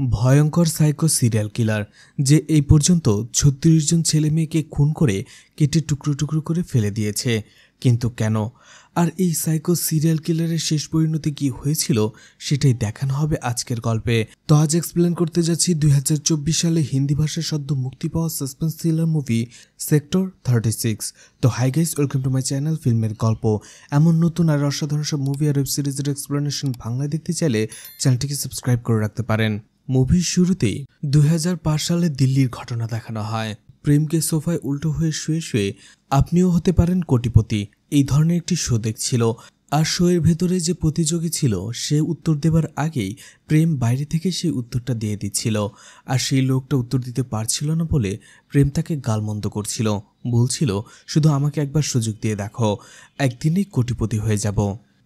ভয়ঙ্কর psycho serial killer যে এই পর্যন্ত ৩৬ জন ছেলে মেয়েকে খুন করে কেটে টুকরো টুকরো করে ফেলে দিয়েছে। কিন্তু কেন? আর এই সাইকো সিরিয়াল কিলারের শেষ পরিণতি কি হয়েছিল সেটাই দেখানো হবে আজকের গল্পে। তো আজ এক্সপ্লেন করতে যাচ্ছি ২০২৪ সালে হিন্দি ভাষায় সদ্য মুক্তি পাওয়া সাসপেন্স থ্রিলার মুভি সেক্টর 36। তো hi guys, welcome to my channel ফিল্মের গল্প। এমন নতুন আর অসাধারণ সব মুভি আর ওয়েব সিরিজের এক্সপ্লেনেশন বাংলায় দেখতে চাইলে চ্যানেলটিকে সাবস্ক্রাইব করে রাখতে পারেন। মুভির শুরুতেই ২০০৫ সালে দিল্লির ঘটনা দেখানো হয়। প্রেমকে সোফায় উল্টো হয়ে শুয়ে শুয়ে আপনিও হতে পারেন কোটিপতি এই ধরনের একটি শো দেখছিল। আর শো এর ভেতরে যে প্রতিযোগী ছিল সে উত্তর দেবার আগেই প্রেম বাইরে থেকে সেই উত্তরটা দিয়ে দিচ্ছিল। আর সেই লোকটা উত্তর দিতে পারছিল না বলে প্রেম তাকে গালমন্দ করছিল, বলছিল শুধু আমাকে একবার সুযোগ দিয়ে দেখো, একদিনেই কোটিপতি হয়ে যাব।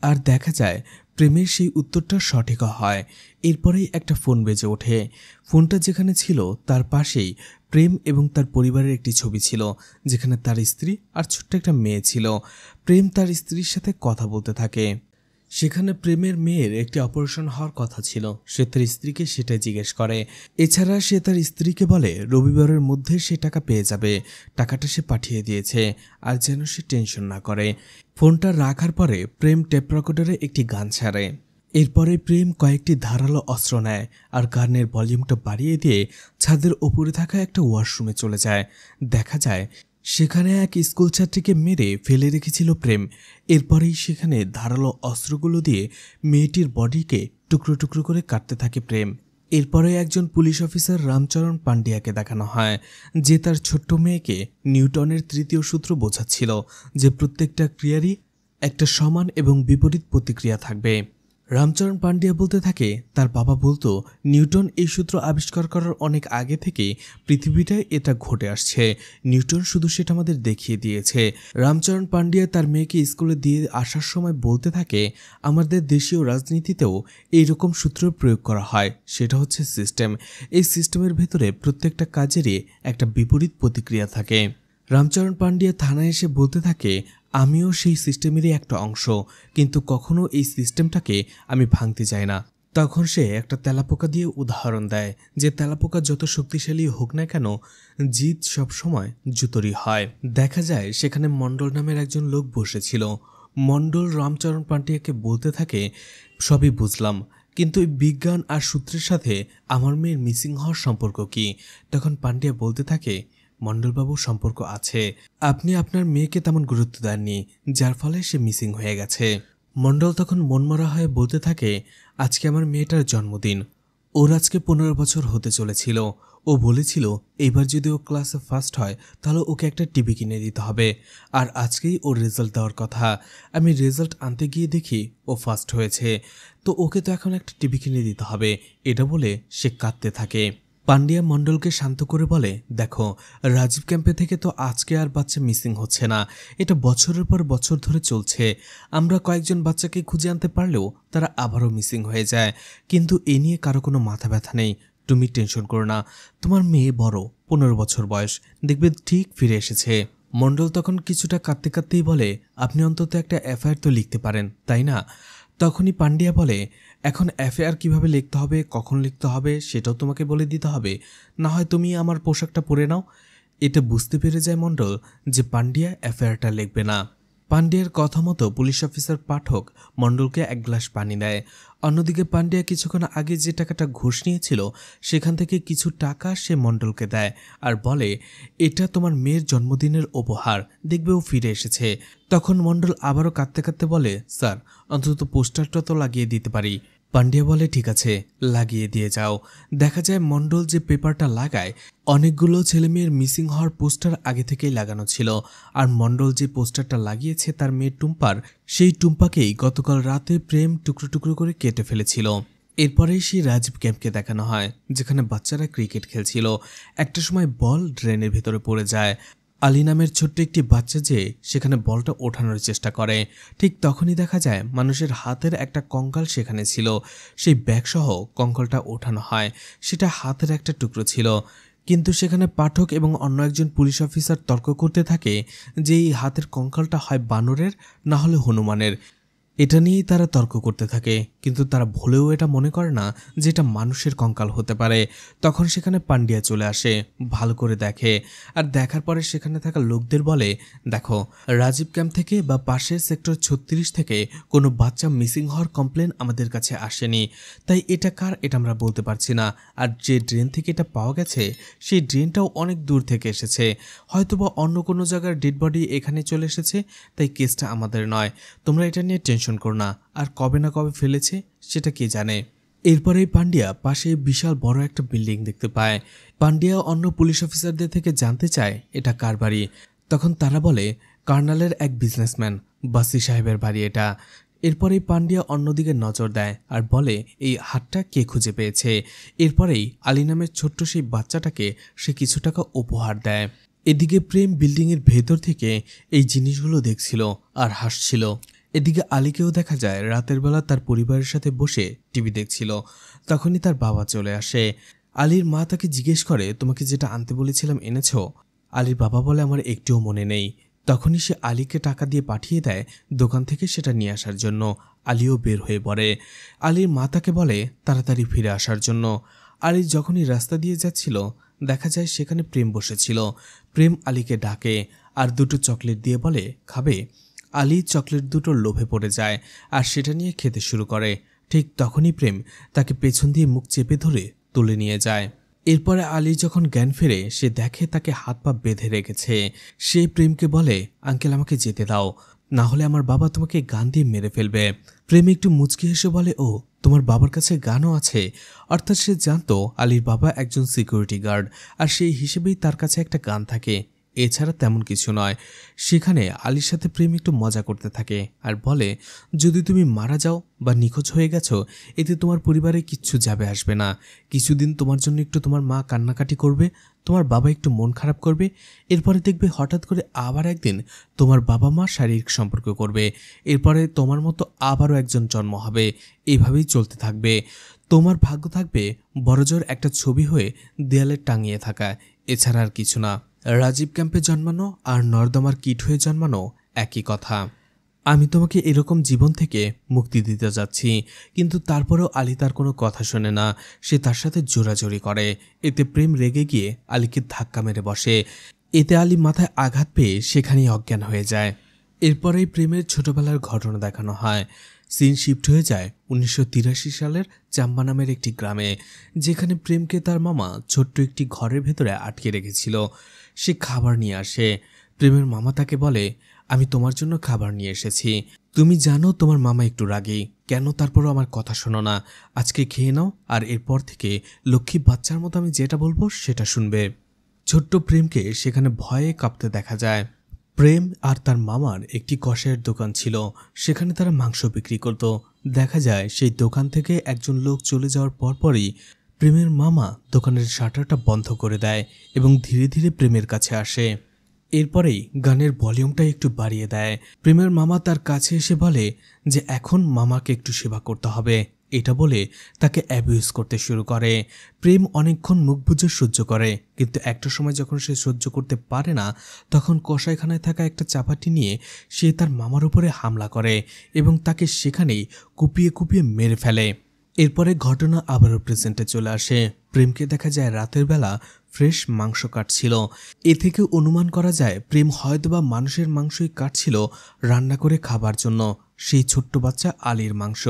আর দেখা যায় প্রেমের সেই উত্তরটা সঠিক হয়। এরপরেই একটা ফোন বেজে ওঠে। ফোনটা যেখানে ছিল তার পাশেই প্রেম এবং তার পরিবারের একটি ছবি ছিল, যেখানে তার স্ত্রী আর ছোট্ট একটা মেয়ে ছিল। প্রেম তার স্ত্রীর সাথে কথা বলতে থাকে। সেখানে প্রেমের মেয়ের একটি অপারেশন হওয়ার কথা ছিল, সে তার স্ত্রীকে সেটাই জিজ্ঞেস করে। এছাড়া সে তার স্ত্রীকে বলে রবিবারের মধ্যে সে টাকা পেয়ে যাবে, টাকাটা সে পাঠিয়ে দিয়েছে, আর যেন সে টেনশন না করে। ফোনটা রাখার পরে প্রেম টেপ রেকর্ডারে একটি গান ছাড়ে। এরপরে প্রেম কয়েকটি ধারালো অস্ত্র নেয় আর গানের ভলিউমটা বাড়িয়ে দিয়ে ছাদের ওপরে থাকা একটা ওয়াশরুমে চলে যায়। দেখা যায় সেখানে এক স্কুল ছাত্রীকে মেরে ফেলে রেখেছিল প্রেম। এরপরেই সেখানে ধারালো অস্ত্রগুলো দিয়ে মেয়েটির বডিকে টুকরো টুকরো করে কাটতে থাকে প্রেম। এরপরে একজন পুলিশ অফিসার রামচরণ পান্ডিয়াকে দেখানো হয়, যে তার ছোট্ট মেয়েকে নিউটনের তৃতীয় সূত্র বোঝাচ্ছিল, যে প্রত্যেকটা ক্রিয়ারই একটা সমান এবং বিপরীত প্রতিক্রিয়া থাকবে। রামচরণ পান্ডিয়া বলতে থাকে তার বাবা বলতো নিউটন এই সূত্র আবিষ্কার করার অনেক আগে থেকে পৃথিবীটায় এটা ঘটে আসছে, নিউটন শুধু সেটা আমাদের দেখিয়ে দিয়েছে। রামচরণ পান্ডিয়া তার মেয়েকে স্কুলে দিয়ে আসার সময় বলতে থাকে আমাদের দেশীয় রাজনীতিতেও এইরকম সূত্র প্রয়োগ করা হয়, সেটা হচ্ছে সিস্টেম। এই সিস্টেমের ভেতরে প্রত্যেকটা কাজেরই একটা বিপরীত প্রতিক্রিয়া থাকে। রামচরণ পান্ডিয়া থানায় এসে বলতে থাকে আমিও সেই সিস্টেমেরই একটা অংশ, কিন্তু কখনো এই সিস্টেমটাকে আমি ভাঙতে চাই না। তখন সে একটা তেলাপোকা দিয়ে উদাহরণ দেয়, যে তেলাপোকা যত শক্তিশালী হোক না কেন জিত সবসময় জুতোরই হয়। দেখা যায় সেখানে মণ্ডল নামের একজন লোক বসেছিল। মণ্ডল রামচরণ পান্ডিয়াকে বলতে থাকে সবই বুঝলাম, কিন্তু এই বিজ্ঞান আর সূত্রের সাথে আমার মেয়ের মিসিং হওয়ার সম্পর্ক কি? তখন পান্ডিয়া বলতে থাকে মণ্ডলবাবু, সম্পর্ক আছে, আপনি আপনার মেয়েকে তেমন গুরুত্ব দেননি, যার ফলে সে মিসিং হয়ে গেছে। মণ্ডল তখন মনমরা হয়ে বলতে থাকে আজকে আমার মেয়েটার জন্মদিন, ওর আজকে ১৫ বছর হতে চলেছিল। ও বলেছিল এইবার যদি ও ক্লাসে ফার্স্ট হয় তাহলে ওকে একটা টিভি কিনে দিতে হবে, আর আজকেই ওর রেজাল্ট দেওয়ার কথা। আমি রেজাল্ট আনতে গিয়ে দেখি ও ফার্স্ট হয়েছে, তো ওকে তো এখন একটা টিভি কিনে দিতে হবে। এটা বলে সে কাঁদতে থাকে। পান্ডিয়া মণ্ডলকে শান্ত করে বলে দেখো, রাজীব ক্যাম্পে থেকে তো আজকে আর বাচ্চা মিসিং হচ্ছে না, এটা বছরের পর বছর ধরে চলছে। আমরা কয়েকজন বাচ্চাকে খুঁজে আনতে পারলেও তারা আবারও মিসিং হয়ে যায়, কিন্তু এ নিয়ে কারো কোনো মাথা ব্যথা নেই। তুমি টেনশন করো না, তোমার মেয়ে বড়, ১৫ বছর বয়স, দেখবে ঠিক ফিরে এসেছে। মণ্ডল তখন কিছুটা কাঁদতে কাঁদতেই বলে আপনি অন্তত একটা এফআইআর তো লিখতে পারেন, তাই না? তখনই পান্ডিয়া বলে এখন এফআইআর কিভাবে লিখতে হবে, কখন লিখতে হবে সেটাও তোমাকে বলে দিতে হবে, না হয় তুমি আমার পোশাকটা পরে নাও। এটা বুঝতে পেরে যায় মণ্ডল যে পান্ডিয়া এফআইআরটা লিখবে না। পান্ডিয়ার কথা মতো পুলিশ অফিসার পাঠক মণ্ডলকে এক গ্লাস পানি দেয়। অন্যদিকে পান্ডিয়া কিছুক্ষণ আগে যে টাকাটা ঘুষ নিয়েছিল সেখান থেকে কিছু টাকা সে মণ্ডলকে দেয় আর বলে এটা তোমার মেয়ের জন্মদিনের উপহার, দেখবে ও ফিরে এসেছে। তখন মণ্ডল আবারও কাঁদতে কাঁদতে বলে স্যার, অন্তত পোস্টারটা তো লাগিয়ে দিতে পারি। পান্ডিয়া বলে ঠিক আছে, লাগিয়ে দিয়ে যাও। দেখা যায় মণ্ডল যে পেপারটা লাগায় অনেকগুলো ছেলেমেয়ের মিসিং হওয়ার পোস্টার আগে থেকেই লাগানো ছিল, আর মণ্ডল যে পোস্টারটা লাগিয়েছে তার মেয়ে টুম্পার, সেই টুম্পাকেই গতকাল রাতে প্রেম টুকরো টুকরো করে কেটে ফেলেছিল। এরপরেই সেই রাজীব ক্যাম্পকে দেখানো হয়, যেখানে বাচ্চারা ক্রিকেট খেলছিল। একটা সময় বল ড্রেনের ভেতরে পড়ে যায়। আলী নামের ছোট্ট একটি বাচ্চা যে সেখানে বলটা ওঠানোর চেষ্টা করে, ঠিক তখনই দেখা যায় মানুষের হাতের একটা কঙ্কাল সেখানে ছিল। সেই ব্যাগসহ কঙ্কালটা ওঠানো হয়, সেটা হাতের একটা টুকরো ছিল। কিন্তু সেখানে পাঠক এবং অন্য একজন পুলিশ অফিসার তর্ক করতে থাকে যে এই হাতের কঙ্কালটা হয় বানরের না হলে হনুমানের। এটা নিয়েই তারা তর্ক করতে থাকে, কিন্তু তারা ভুলেও এটা মনে করে না যে এটা মানুষের কঙ্কাল হতে পারে। তখন সেখানে পান্ডিয়া চলে আসে, ভালো করে দেখে, আর দেখার পরে সেখানে থাকা লোকদের বলে, দেখো, রাজীব ক্যাম্প থেকে বা পাশের সেক্টর 36 থেকে কোনো বাচ্চা মিসিং হওয়ার কমপ্লেন আমাদের কাছে আসেনি, তাই এটা কার এটা আমরা বলতে পারছি না। আর যে ড্রেন থেকে এটা পাওয়া গেছে সেই ড্রেনটাও অনেক দূর থেকে এসেছে, হয়তোবা অন্য কোনো জায়গার ডেড বডি এখানে চলে এসেছে, তাই কেসটা আমাদের নয়। তোমরা এটা নিয়ে টেনশন করো না, আর কবে না কবে ফেলেছে সেটা কে জানে। এরপরেই পান্ডিয়া পাশে বিশাল বড় একটা বিল্ডিং দেখতে পায়। পান্ডিয়া অন্য পুলিশ অফিসারদের থেকে জানতে চায় এটা কার বাড়ি। তখন তারা বলে কার্নালের এক বিজনেসম্যান বাসি সাহেবের বাড়ি এটা। এরপরেই পান্ডিয়া অন্যদিকে নজর দেয় আর বলে এই হাতটা কে খুঁজে পেয়েছে। এরপরেই আলী নামের ছোট্ট সেই বাচ্চাটাকে সে কিছু টাকা উপহার দেয়। এদিকে প্রেম বিল্ডিংয়ের ভেতর থেকে এই জিনিসগুলো দেখছিল আর হাসছিল। এদিকে আলীকেও দেখা যায় রাতের বেলা তার পরিবারের সাথে বসে টিভি দেখছিল। তখনই তার বাবা চলে আসে। আলীর মা তাকে জিজ্ঞেস করে, তোমাকে যেটা আনতে বলেছিলাম এনেছো? আলীর বাবা বলে, আমার একটুও মনে নেই। তখনই সে আলীকে টাকা দিয়ে পাঠিয়ে দেয় দোকান থেকে সেটা নিয়ে আসার জন্য। আলীও বের হয়ে পড়ে। আলীর মা তাকে বলে তাড়াতাড়ি ফিরে আসার জন্য। আলী যখনই রাস্তা দিয়ে যাচ্ছিল দেখা যায় সেখানে প্রেম বসেছিল। প্রেম আলীকে ডাকে আর দুটো চকলেট দিয়ে বলে, খাবে? আলী চকলেট দুটো লোভে পড়ে যায় আর সেটা নিয়ে খেতে শুরু করে। ঠিক তখনই প্রেম তাকে পেছন দিয়ে মুখ চেপে ধরে তুলে নিয়ে যায়। এরপরে আলী যখন জ্ঞান ফেরে সে দেখে তাকে হাত পা বেঁধে রেখেছে। সে প্রেমকে বলে, আঙ্কেল আমাকে যেতে দাও, না হলে আমার বাবা তোমাকে গান দিয়ে মেরে ফেলবে। প্রেম একটু মুচকি হেসে বলে, ও তোমার বাবার কাছে গানও আছে। অর্থাৎ সে জানতো আলীর বাবা একজন সিকিউরিটি গার্ড, আর সেই হিসেবেই তার কাছে একটা গান থাকে, এছাড়া তেমন কিছু নয়। সেখানে আলীর সাথে প্রেম একটু মজা করতে থাকে আর বলে, যদি তুমি মারা যাও বা নিখোঁজ হয়ে গেছো এতে তোমার পরিবারে কিচ্ছু যাবে আসবে না। কিছুদিন তোমার জন্য একটু তোমার মা কান্নাকাটি করবে, তোমার বাবা একটু মন খারাপ করবে, এরপরে দেখবে হঠাৎ করে আবার একদিন তোমার বাবা মা শারীরিক সম্পর্ক করবে, এরপরে তোমার মতো আবারও একজন জন্ম হবে, এভাবেই চলতে থাকবে। তোমার ভাগ্য থাকবে বড়জোর একটা ছবি হয়ে দেয়ালে টাঙিয়ে থাকা, এছাড়া আর কিছু না। রাজীব ক্যাম্পে জন্মানো আর নর্দমার কিট হয়ে জন্মানো একই কথা। আমি তোমাকে এরকম জীবন থেকে মুক্তি দিতে যাচ্ছি। কিন্তু তারপরেও আলী তার কোনো কথা শোনে না, সে তার সাথে জোরাজোরি করে। এতে প্রেম রেগে গিয়ে আলীকে ধাক্কা মেরে বসে। এতে আলী মাথায় আঘাত পেয়ে সেখানেই অজ্ঞান হয়ে যায়। এরপরেই প্রেমের ছোটবেলার ঘটনা দেখানো হয়। সিন শিফট হয়ে যায় 1983 সালের চাম্বা নামের একটি গ্রামে, যেখানে প্রেমকে তার মামা ছোট্ট একটি ঘরের ভেতরে আটকে রেখেছিল। সে খাবার নিয়ে আসে। প্রেমের মামা তাকে বলে, আমি তোমার জন্য খাবার নিয়ে এসেছি। তুমি জানো তোমার মামা একটু রাগী, কেন তারপরও আমার কথা শোনো না? আজকে খেয়ে নাও, আর এরপর থেকে লক্ষ্মী বাচ্চার মতো আমি যেটা বলবো সেটা শুনবে। ছোট্ট প্রেমকে সেখানে ভয়ে কাঁপতে দেখা যায়। প্রেম আর তার মামার একটি কষাইয়ের দোকান ছিল, সেখানে তারা মাংস বিক্রি করত। দেখা যায় সেই দোকান থেকে একজন লোক চলে যাওয়ার পরপরই প্রেমের মামা দোকানের শাটারটা বন্ধ করে দেয় এবং ধীরে ধীরে প্রেমের কাছে আসে। এরপরেই গানের ভলিউমটা একটু বাড়িয়ে দেয়। প্রেমের মামা তার কাছে এসে বলে যে এখন মামাকে একটু সেবা করতে হবে। এটা বলে তাকে অ্যাবিউজ করতে শুরু করে। প্রেম অনেকক্ষণ মুখ বুজে সহ্য করে, কিন্তু একটা সময় যখন সে সহ্য করতে পারে না তখন কসাইখানায় থাকা একটা চাপাটি নিয়ে সে তার মামার উপরে হামলা করে এবং তাকে সেখানেই কুপিয়ে কুপিয়ে মেরে ফেলে। এরপরে ঘটনা আবারও প্রেজেন্টে চলে আসে। প্রেমকে দেখা যায় রাতের বেলা ফ্রেশ মাংস কাটছিল। এ থেকে অনুমান করা যায় প্রেম হয়তোবা মানুষের মাংসই কাটছিল রান্না করে খাবার জন্য, সেই ছোট্ট বাচ্চা আলীর মাংস।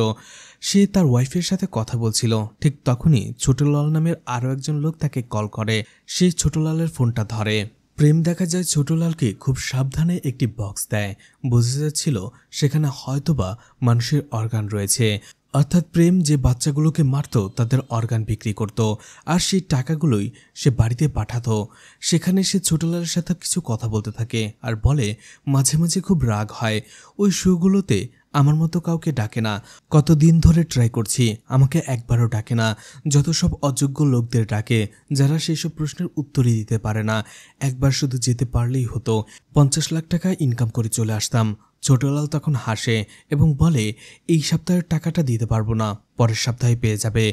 সে তার ওয়াইফের সাথে কথা বলছিল, ঠিক তখনই ছোটলাল নামের আরও একজন লোক তাকে কল করে। সে ছোটলালের ফোনটা ধরে। প্রেম দেখা যায় ছোটলালকে খুব সাবধানে একটি বক্স দেয়। বোঝা যাচ্ছিল সেখানে হয়তোবা মানুষের অর্গান রয়েছে, অর্থাৎ প্রেম যে বাচ্চাগুলোকে মারত তাদের অর্গান বিক্রি করত, আর সেই টাকাগুলোই সে বাড়িতে পাঠাতো। সেখানে সে ছোটলালের সাথে কিছু কথা বলতে থাকে আর বলে মাঝে মাঝে খুব রাগ হয়, ওই শোগুলোতে আমার মতো কাউকে ডাকে না, কতদিন ধরে ট্রাই করছি, আমাকে একবারও ডাকে না, যত সব অযোগ্য লোকদের ডাকে যারা সেই সব প্রশ্নের উত্তরই দিতে পারে না। একবার শুধু যেতে পারলেই হতো, 50 লাখ টাকা ইনকাম করে চলে আসতাম। ছোটলাল তখন হাসে এবং বলে এই সপ্তাহের টাকাটা দিতে পারবো না, পরের সপ্তাহে পেয়ে যাবে।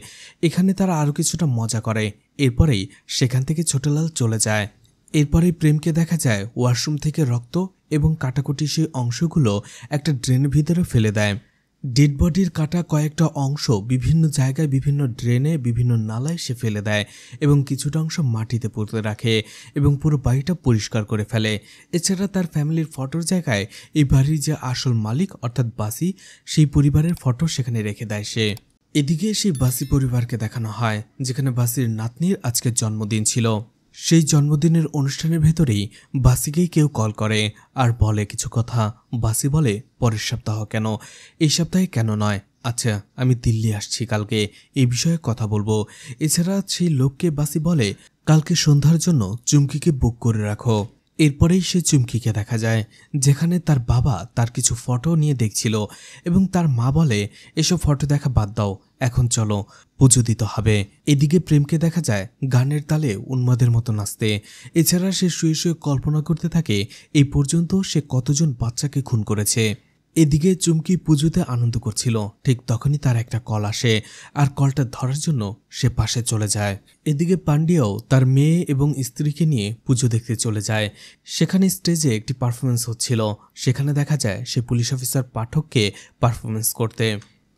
এখানে তারা আরও কিছুটা মজা করে। এরপরেই সেখান থেকে ছোটলাল চলে যায়। এরপরেই প্রেমকে দেখা যায় ওয়াশরুম থেকে রক্ত এবং কাটাকুটি সেই অংশগুলো একটা ড্রেনের ভিতরে ফেলে দেয়। ডেড বডির কাটা কয়েকটা অংশ বিভিন্ন জায়গায়, বিভিন্ন ড্রেনে, বিভিন্ন নালায় সে ফেলে দেয় এবং কিছুটা অংশ মাটিতে পুঁতে রাখে এবং পুরো বাড়িটা পরিষ্কার করে ফেলে। এছাড়া তার ফ্যামিলির ফটোর জায়গায় এই বাড়ির যে আসল মালিক অর্থাৎ বাসি, সেই পরিবারের ফটো সেখানে রেখে দেয় সে। এদিকে সেই বাসি পরিবারকে দেখানো হয় যেখানে বাসির নাতনির আজকের জন্মদিন ছিল। সেই জন্মদিনের অনুষ্ঠানের ভেতরেই বাসিকেই কেউ কল করে আর বলে কিছু কথা। বাসি বলে, পরের সপ্তাহ কেন, এই সপ্তাহে কেন নয়? আচ্ছা, আমি দিল্লি আসছি কালকে, এই বিষয়ে কথা বলবো। এছাড়া সেই লোককে বাসি বলে, কালকে সন্ধ্যার জন্য চুমকিকে বুক করে রাখো। এরপরেই সে চুমকিকে দেখা যায় যেখানে তার বাবা তার কিছু ফটো নিয়ে দেখছিল এবং তার মা বলে, এসব ফটো দেখা বাদ দাও, এখন চলো পুজো দিতে হবে। এদিকে প্রেমকে দেখা যায় গানের তালে উন্মাদের মতো নাচতে। এছাড়া সে শুয়ে শুয়ে কল্পনা করতে থাকে এই পর্যন্ত সে কতজন বাচ্চাকে খুন করেছে। এদিকে চুমকি পুজোতে আনন্দ করছিল, ঠিক তখনই তার একটা কল আসে আর কলটা ধরার জন্য সে পাশে চলে যায়। এদিকে পান্ডিয়াও তার মেয়ে এবং স্ত্রীকে নিয়ে পুজো দেখতে চলে যায়। সেখানে স্টেজে একটি পারফরমেন্স হচ্ছিল, সেখানে দেখা যায় সে পুলিশ অফিসার পাঠককে পারফরমেন্স করতে।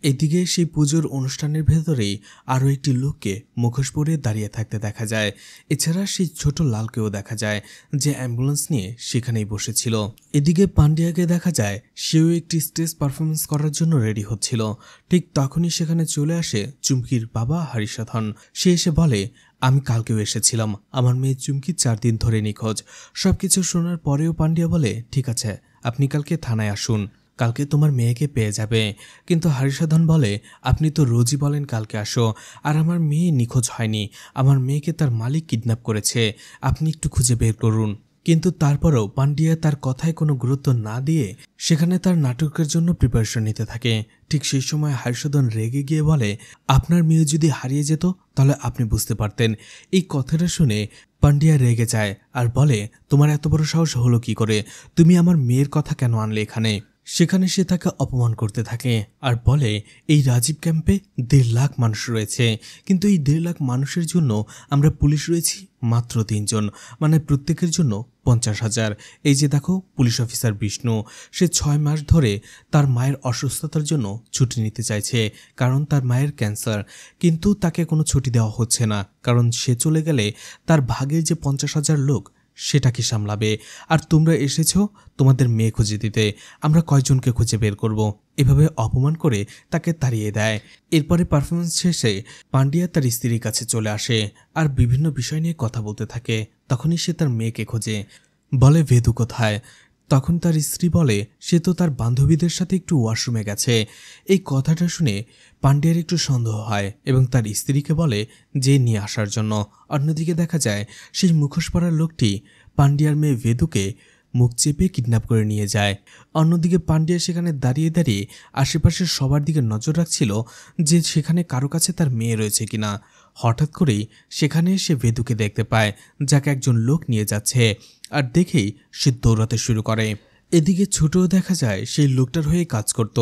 এদিকে সেই পুজোর অনুষ্ঠানের ভেতরেই আরও একটি লোককে মুখোশ পরে দাঁড়িয়ে থাকতে দেখা যায়। এছাড়া সেই ছোট লালকেও দেখা যায় যে অ্যাম্বুলেন্স নিয়ে সেখানেই বসেছিল। এদিকে পান্ডিয়াকে দেখা যায় সেও একটি স্টেজ পারফরমেন্স করার জন্য রেডি হচ্ছিল। ঠিক তখনই সেখানে চলে আসে চুমকির বাবা হরিসাধন। সে এসে বলে, আমি কালকেও এসেছিলাম, আমার মেয়ে চুমকি 4 দিন ধরে নিখোঁজ। সবকিছু শোনার পরেও পান্ডিয়া বলে, ঠিক আছে, আপনি কালকে থানায় আসুন, কালকে তোমার মেয়েকে পেয়ে যাবে। কিন্তু হরিসাধন বলে, আপনি তো রোজই বলেন কালকে আসো, আর আমার মেয়ে নিখোঁজ হয়নি, আমার মেয়েকে তার মালিক কিডন্যাপ করেছে, আপনি একটু খুঁজে বের করুন। কিন্তু তারপরও পান্ডিয়া তার কথায় কোনো গুরুত্ব না দিয়ে সেখানে তার নাটকের জন্য প্রিপারেশন নিতে থাকে। ঠিক সেই সময় হরিসাধন রেগে গিয়ে বলে, আপনার মেয়ে যদি হারিয়ে যেত তাহলে আপনি বুঝতে পারতেন। এই কথাটা শুনে পান্ডিয়া রেগে যায় আর বলে, তোমার এত বড় সাহস হলো কি করে, তুমি আমার মেয়ের কথা কেন আনলে এখানে? সেখানে সে তাকে অপমান করতে থাকে আর বলে, এই রাজীব ক্যাম্পে 1.5 লাখ মানুষ রয়েছে, কিন্তু এই 1.5 লাখ মানুষের জন্য আমরা পুলিশ রয়েছি মাত্র 3 জন, মানে প্রত্যেকের জন্য 50,000। এই যে দেখো পুলিশ অফিসার বিষ্ণু, সে 6 মাস ধরে তার মায়ের অসুস্থতার জন্য ছুটি নিতে চাইছে, কারণ তার মায়ের ক্যান্সার, কিন্তু তাকে কোনো ছুটি দেওয়া হচ্ছে না, কারণ সে চলে গেলে তার ভাগের যে 50,000 লোক সেটাকে সামলাবে। আর তোমরা এসেছো তোমাদের মেয়ে খুঁজে দিতে, আমরা কয়জনকে খুঁজে বের করব? এভাবে অপমান করে তাকে তাড়িয়ে দেয়। এরপরে পারফরমেন্স শেষে পান্ডিয়া তার স্ত্রীর কাছে চলে আসে আর বিভিন্ন বিষয় নিয়ে কথা বলতে থাকে। তখনই সে তার মেয়েকে খোঁজে, বলে, ভেদু কোথায়? তখন তার স্ত্রী বলে, সে তো তার বান্ধবীদের সাথে একটু ওয়াশরুমে গেছে। এই কথাটা শুনে পান্ডিয়ার একটু সন্দেহ হয় এবং তার স্ত্রীকে বলে যে নিয়ে আসার জন্য। অন্যদিকে দেখা যায় সেই মুখোশ পরার লোকটি পান্ডিয়ার মেয়ে ভেদুকে মুখ চেপে কিডন্যাপ করে নিয়ে যায়। অন্যদিকে পান্ডিয়া সেখানে দাঁড়িয়ে দাঁড়িয়ে আশেপাশের সবার দিকে নজর রাখছিল যে সেখানে কারো কাছে তার মেয়ে রয়েছে কিনা। হঠাৎ করেই সেখানে সে ভেদুকে দেখতে পায়, যাকে একজন লোক নিয়ে যাচ্ছে, আর দেখেই সে দৌড়াতে শুরু করে। এদিকে ছোটও দেখা যায় সেই লোকটার হয়ে কাজ করত।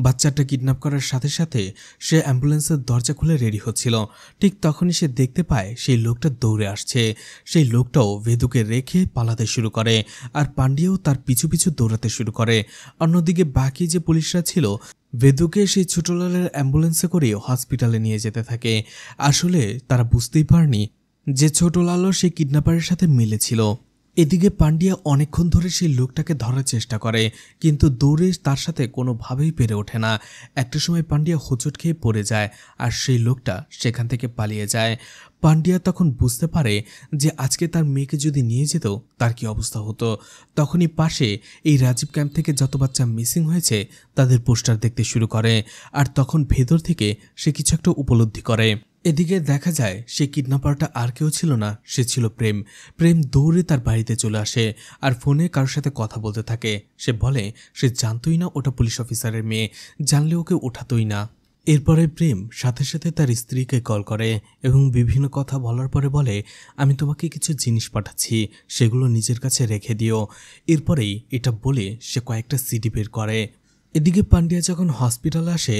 বাচ্চাটা কিডন্যাপ করার সাথে সাথে সে অ্যাম্বুলেন্সের দরজা খুলে রেডি হচ্ছিল। ঠিক তখনই সে দেখতে পায় সেই লোকটা দৌড়ে আসছে। সেই লোকটাও ভেদুকে রেখে পালাতে শুরু করে আর পান্ডিয়াও তার পিছু পিছু দৌড়াতে শুরু করে। অন্যদিকে বাকি যে পুলিশরা ছিল ভেদুকে সেই ছোটলালের অ্যাম্বুলেন্সে করে হসপিটালে নিয়ে যেতে থাকে। আসলে তারা বুঝতেই পারেনি যে ছোটলালও সেই কিডন্যাপারের সাথে মিলেছিল। এদিকে পান্ডিয়া অনেকক্ষণ ধরে সেই লোকটাকে ধরার চেষ্টা করে, কিন্তু দৌড়ে তার সাথে কোনোভাবেই পেরে ওঠে না। একটা সময় পান্ডিয়া হোঁচট খেয়ে পড়ে যায় আর সেই লোকটা সেখান থেকে পালিয়ে যায়। পান্ডিয়া তখন বুঝতে পারে যে আজকে তার মেয়েকে যদি নিয়ে যেত তার কি অবস্থা হতো। তখনই পাশে এই রাজীব ক্যাম্প থেকে যত বাচ্চা মিসিং হয়েছে তাদের পোস্টার দেখতে শুরু করে, আর তখন ভেতর থেকে সে কিছু একটা উপলব্ধি করে। এদিকে দেখা যায় সে কিডন্যাপারটা আর কেউ ছিল না, সে ছিল প্রেম। প্রেম দৌড়ে তার বাড়িতে চলে আসে আর ফোনে কারোর সাথে কথা বলতে থাকে। সে বলে সে জানতোই না ওটা পুলিশ অফিসারের মেয়ে, জানলে ওকে ওঠাতোই না। এরপরে প্রেম সাথে সাথে তার স্ত্রীকে কল করে এবং বিভিন্ন কথা বলার পরে বলে, আমি তোমাকে কিছু জিনিস পাঠাচ্ছি, সেগুলো নিজের কাছে রেখে দিও। এরপরেই এটা বলে সে কয়েকটা সিডি বের করে। এদিকে পান্ডিয়া যখন হসপিটালে আসে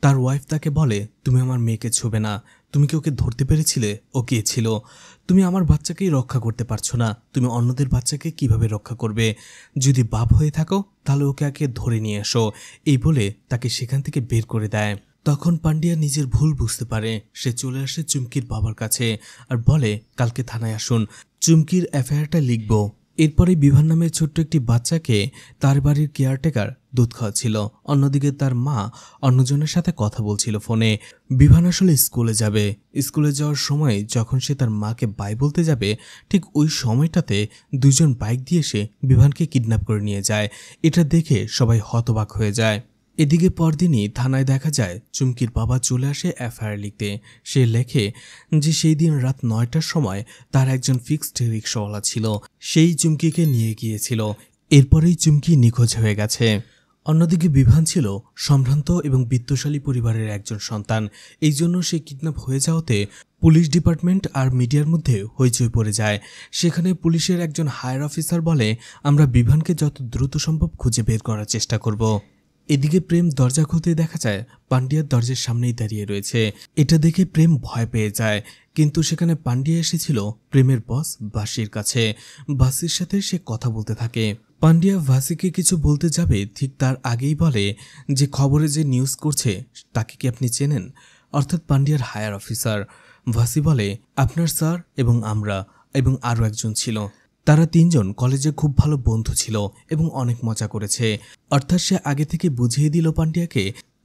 তার ওয়াইফ তাকে বলে, তুমি আমার মেয়েকে ছুবে না, তুমি কি ওকে ধরতে পেরেছিলে? ও কে ছিল? তুমি আমার বাচ্চাকেই রক্ষা করতে পারছো না, তুমি অন্যদের বাচ্চাকে কিভাবে রক্ষা করবে? যদি বাপ হয়ে থাকো তাহলে ওকে আগে ধরে নিয়ে এসো। এই বলে তাকে সেখান থেকে বের করে দেয়। তখন পান্ডিয়া নিজের ভুল বুঝতে পারে। সে চলে আসে চুমকির বাবার কাছে আর বলে, কালকে থানায় আসুন, চুমকির এফআইআরটা লিখব। এরপরে বিভান নামের ছোট্ট একটি বাচ্চাকে তার বাড়ির কেয়ারটেকার দুধ খাওয়াচ্ছিল। অন্যদিকে তার মা অন্যজনের সাথে কথা বলছিল ফোনে। বিভান আসলে স্কুলে যাবে। স্কুলে যাওয়ার সময় যখন সে তার মাকে বাই বলতে যাবে, ঠিক ওই সময়টাতে দুজন বাইক দিয়ে এসে বিভানকে কিডন্যাপ করে নিয়ে যায়। এটা দেখে সবাই হতবাক হয়ে যায়। এদিকে পরদিনই থানায় দেখা যায় চুমকির বাবা চলে আসে এফআইআর লিখতে। সে লেখে যে সেই দিন রাত 9টার সময় তার একজন ফিক্সড রিক্সাওয়ালা ছিল, সেই চুমকিকে নিয়ে গিয়েছিল। এরপরেই চুমকি নিখোঁজ হয়ে গেছে। অন্যদিকে বিভান ছিল সম্ভ্রান্ত এবং বিত্তশালী পরিবারের একজন সন্তান। এই জন্য সে কিডন্যাপ হয়ে যাওয়াতে পুলিশ ডিপার্টমেন্ট আর মিডিয়ার মধ্যে হইচই পড়ে যায়। সেখানে পুলিশের একজন হায়ার অফিসার বলে, আমরা বিভানকে যত দ্রুত সম্ভব খুঁজে বের করার চেষ্টা করব। এদিকে প্রেম দরজা খুলতে দেখা যায় পান্ডিয়ার দরজার সামনেই দাঁড়িয়ে রয়েছে। এটা দেখে প্রেম ভয় পেয়ে যায়, কিন্তু সেখানে পান্ডিয়া এসেছিল প্রেমের বস বাসির কাছে। বাসির সাথে সে কথা বলতে থাকে। পান্ডিয়া ভাসিকে কিছু বলতে যাবে, ঠিক তার আগেই বলে যে খবরে যে নিউজ করছে তাকে কি আপনি চেনেন? অর্থাৎ পান্ডিয়ার হায়ার অফিসার। ভাসি বলে, আপনার স্যার এবং আমরা এবং আরও একজন ছিল, তারা তিনজন কলেজে খুব ভালো বন্ধু ছিল এবং অনেক মজা করেছে। অর্থাৎ সে আগে থেকে বুঝিয়ে দিল পান্ডিয়াকে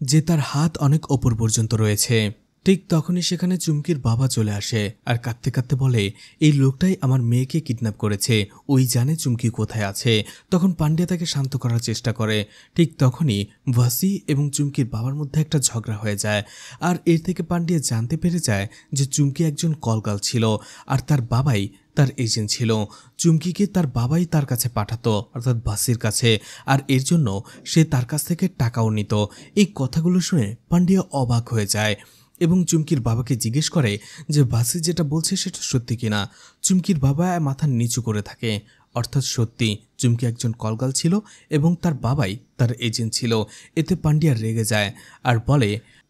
যে তার হাত অনেক ওপর পর্যন্ত রয়েছে। ঠিক তখনই সেখানে চুমকির বাবা চলে আসে আর কাঁদতে কাঁদতে বলে, এই লোকটাই আমার মেয়েকে কিডন্যাপ করেছে, ওই জানে চুমকি কোথায় আছে। তখন পান্ডিয়া তাকে শান্ত করার চেষ্টা করে। ঠিক তখনই ভাসি এবং চুমকির বাবার মধ্যে একটা ঝগড়া হয়ে যায়। আর এর থেকে পান্ডিয়া জানতে পেরে যায় যে চুমকি একজন কলগাল ছিল আর তার বাবাই তার এজেন্ট ছিল। চুমকিকে তার বাবাই তার কাছে পাঠাতো, অর্থাৎ ভাসির কাছে, আর এর জন্য সে তার কাছ থেকে টাকাও নিত। এই কথাগুলো শুনে পান্ডিয়া অবাক হয়ে যায় এবং চুমকির বাবাকে জিজ্ঞেস করে যে ভাসি যেটা বলছে সেটা সত্যি কিনা। চুমকির বাবা মাথা নিচু করে থাকে। অর্থাৎ সত্যি চুমকি একজন কলগাল ছিল এবং তার বাবাই তার এজেন্ট ছিল। এতে পান্ডিয়া রেগে যায় আর বলে,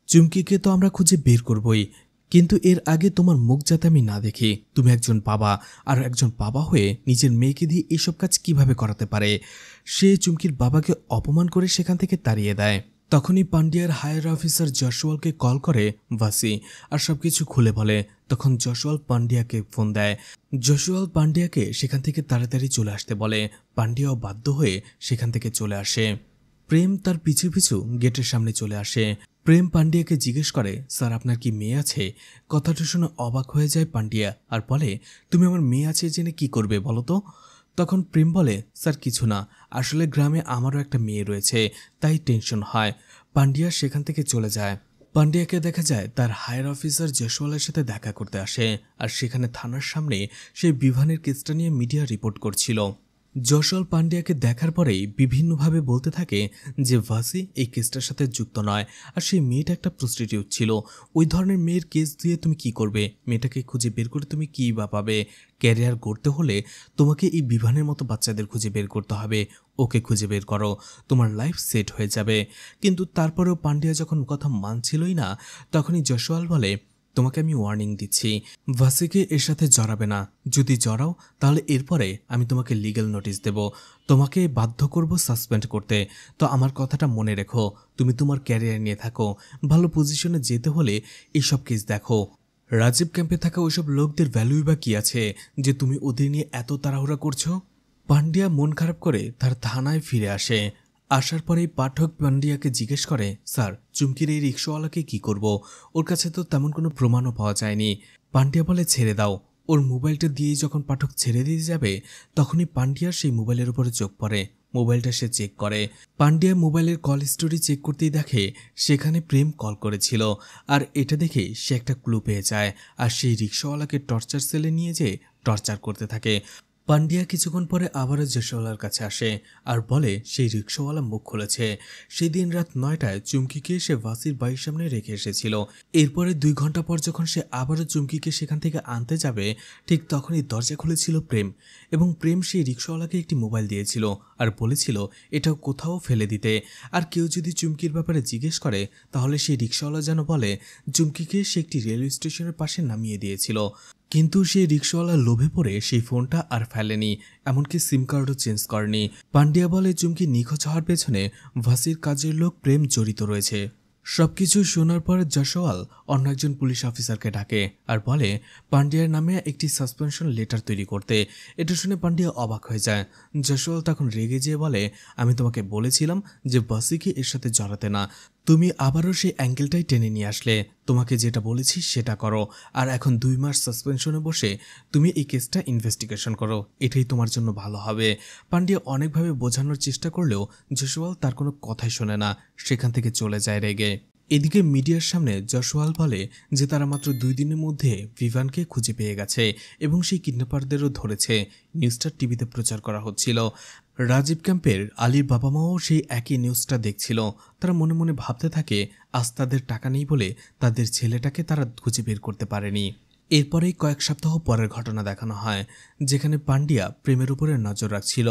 চুমকিকে তো আমরা খুঁজে বের করবই, কিন্তু এর আগে তোমার মুখ যাতে আমি না দেখি। তুমি একজন বাবা, আর একজন বাবা হয়ে নিজের মেয়েকে দিয়ে এইসব কাজ কিভাবে করাতে পারে? সে চুমকির বাবাকে অপমান করে সেখান থেকে তাড়িয়ে দেয়। তখনই পান্ডিয়ার হায়ার অফিসার জশওয়ালকে কল করে ভাসি আর সবকিছু খুলে বলে। তখন জশওয়াল পান্ডিয়াকে ফোন দেয়। জশওয়াল পান্ডিয়াকে সেখান থেকে তাড়াতাড়ি চলে আসতে বলে। পান্ডিয়াও বাধ্য হয়ে সেখান থেকে চলে আসে। প্রেম তার পিছু পিছু গেটের সামনে চলে আসে। প্রেম পান্ডিয়াকে জিজ্ঞেস করে, স্যার আপনার কি মেয়ে আছে? কথাটা শুনে অবাক হয়ে যায় পান্ডিয়া আর বলে, তুমি আমার মেয়ে আছে জেনে কি করবে বলো তো? তখন প্রেম বলে, স্যার কিছু না, আসলে গ্রামে আমারও একটা মেয়ে রয়েছে, তাই টেনশন হয়। পান্ডিয়া সেখান থেকে চলে যায়। পান্ডিয়াকে দেখা যায় তার হায়ার অফিসার জয়সওয়ালের সাথে দেখা করতে আসে আর সেখানে থানার সামনে সেই বিভানের কেসটা নিয়ে মিডিয়া রিপোর্ট করছিল। জয়সওয়াল পান্ডিয়াকে দেখার পরেই বিভিন্নভাবে বলতে থাকে যে ভাসি এই কেসটার সাথে যুক্ত নয় আর সেই মেয়েটা একটা প্রস্টিটিউট ছিল। ওই ধরনের মেয়ের কেস দিয়ে তুমি কি করবে? মেয়েটাকে খুঁজে বের করে তুমি কী বা পাবে? ক্যারিয়ার গড়তে হলে তোমাকে এই বিভানের মতো বাচ্চাদের খুঁজে বের করতে হবে। ওকে খুঁজে বের করো, তোমার লাইফ সেট হয়ে যাবে। কিন্তু তারপরেও পান্ডিয়া যখন কথা মানছিলই না, তখনই জয়সওয়াল বলে, তোমাকে আমি ওয়ার্নিং দিচ্ছি, ভাসিকে এর সাথে জড়াবে না। যদি জড়াও তাহলে এরপরে আমি তোমাকে লিগ্যাল নোটিশ দেব, তোমাকে বাধ্য করব সাসপেন্ড করতে। তো আমার কথাটা মনে রেখো, তুমি তোমার ক্যারিয়ার নিয়ে থাকো। ভালো পজিশনে যেতে হলে এইসব কেস দেখো। রাজীব ক্যাম্পে থাকা ওইসব লোকদের ভ্যালুই বা কি আছে যে তুমি ওদের নিয়ে এত তাড়াহুড়া করছো? পান্ডিয়া মন খারাপ করে তার থানায় ফিরে আসে। আসার পরেই পাঠক পান্ডিয়াকে জিজ্ঞেস করে, স্যার চুমকির এই রিক্সাওয়ালাকে কি করব? ওর কাছে তো তেমন কোনো প্রমাণও পাওয়া যায়নি। পান্ডিয়া বলে, ছেড়ে দাও। ওর মোবাইলটা দিয়েই যখন পাঠক ছেড়ে দিয়ে যাবে, তখনই পান্ডিয়ার সেই মোবাইলের উপরে চোখ পড়ে। মোবাইলটা সে চেক করে। পান্ডিয়া মোবাইলের কল স্টোরি চেক করতেই দেখে সেখানে প্রেম কল করেছিল। আর এটা দেখে সে একটা ক্লু পেয়ে যায় আর সেই রিক্সাওয়ালাকে টর্চার সেলে নিয়ে যেয়ে টর্চার করতে থাকে। পান্ডিয়া কিছুক্ষণ পরে আবারও যশোওয়ালার কাছে আসে আর বলে সেই রিক্সাওয়ালা মুখ খুলেছে সেদিন রাত 9টায় চুমকিকে সে ভাসির বাড়ির সামনে রেখে এসেছিল। এরপরে 2 ঘন্টা পর যখন সে আবারও চুমকিকে সেখান থেকে আনতে যাবে ঠিক তখনই দরজা খুলেছিল প্রেম, এবং প্রেম সেই রিক্সাওয়ালাকে একটি মোবাইল দিয়েছিল আর বলেছিল এটাও কোথাও ফেলে দিতে, আর কেউ যদি চুমকির ব্যাপারে জিজ্ঞেস করে তাহলে সেই রিক্সাওয়ালা যেন বলে চুমকিকে সে একটি রেলওয়ে স্টেশনের পাশে নামিয়ে দিয়েছিল। কিন্তু সেই রিক্সাওয়ালা লোভে পড়ে সেই ফোনটা আর ফেলেনি, এমনকি সিম কার্ডও চেঞ্জ করেনি। পান্ডিয়া বলে চুমকি নিখোঁজ হওয়ার পেছনে ভাসির কাজের লোক প্রেম জড়িত রয়েছে। সবকিছু শোনার পর যশোয়াল অন্য একজন পুলিশ অফিসারকে ডাকে আর বলে পান্ডিয়ার নামে একটি সাসপেনশন লেটার তৈরি করতে। এটা শুনে পান্ডিয়া অবাক হয়ে যায়। যশোয়াল তখন রেগে যেয়ে বলে আমি তোমাকে বলেছিলাম যে ভাসিকে এর সাথে জড়াতে না, তুমি আবারও সেই অ্যাঙ্গেলটাই টেনে নিয়ে আসলে। তোমাকে যেটা বলেছি সেটা করো, আর এখন 2 মাস সাসপেনশনে বসে তুমি এই কেসটা ইনভেস্টিগেশন করো, এটাই তোমার জন্য ভালো হবে। পান্ডিয়া অনেকভাবে বোঝানোর চেষ্টা করলেও যশোয়াল তার কোনো কথাই শোনে না, সেখান থেকে চলে যায় রেগে। এদিকে মিডিয়ার সামনে যশোয়াল বলে যে তারা মাত্র 2 দিনের মধ্যে ভিভানকে খুঁজে পেয়ে গেছে এবং সেই কিডন্যাপারদেরও ধরেছে। নিউজটা টিভিতে প্রচার করা হচ্ছিল। রাজীব ক্যাম্পের আলীর বাবা মাও সেই একই নিউজটা দেখছিল। তারা মনে মনে ভাবতে থাকে আজ তাদের টাকা নেই বলে তাদের ছেলেটাকে তারা খুঁজে বের করতে পারেনি। এরপরেই কয়েক সপ্তাহ পরের ঘটনা দেখানো হয়, যেখানে পান্ডিয়া প্রেমের উপরে নজর রাখছিল।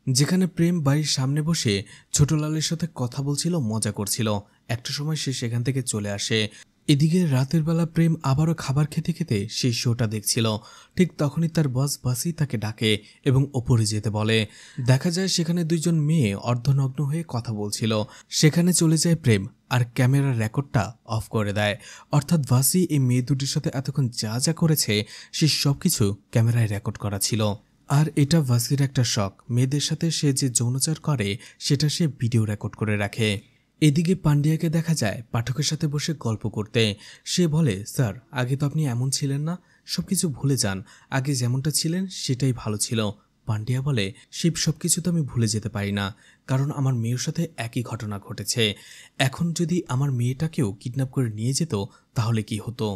যেখানে প্রেম বাড়ির সামনে বসে ছোটলালের সাথে কথা বলছিল, মজা করছিল। একটা সময় সে সেখান থেকে চলে আসে। এদিকে রাতের বেলা প্রেম আবারও খাবার খেতে খেতে সেই শোটা দেখছিল। ঠিক তখনই তার বস বাসি তাকে ডাকে এবং ওপরে যেতে বলে। দেখা যায় সেখানে 2 জন মেয়ে অর্ধনগ্ন হয়ে কথা বলছিল। সেখানে চলে যায় প্রেম আর ক্যামেরার রেকর্ডটা অফ করে দেয়। অর্থাৎ ভাসি এই মেয়ে দুটির সাথে এতক্ষণ যা যা করেছে সে সবকিছু ক্যামেরায় রেকর্ড করা ছিল। আর এটা ভাসির একটা শখ, মেয়েদের সাথে সে যে যৌনাচার করে সেটা সে ভিডিও রেকর্ড করে রাখে। এদিকে পান্ডিয়াকে দেখা যায় পাঠকের সাথে বসে গল্প করতে। সে বলে স্যার আগে তো আপনি এমন ছিলেন না, সবকিছু ভুলে যান, আগে যেমনটা ছিলেন সেটাই ভালো ছিল। পান্ডিয়া বলে সেই সবকিছু তো আমি ভুলে যেতে পারি না, কারণ আমার মেয়ের সাথে একই ঘটনা ঘটেছে। এখন যদি আমার মেয়েটাকেও কিডন্যাপ করে নিয়ে যেত তাহলে কি হতো?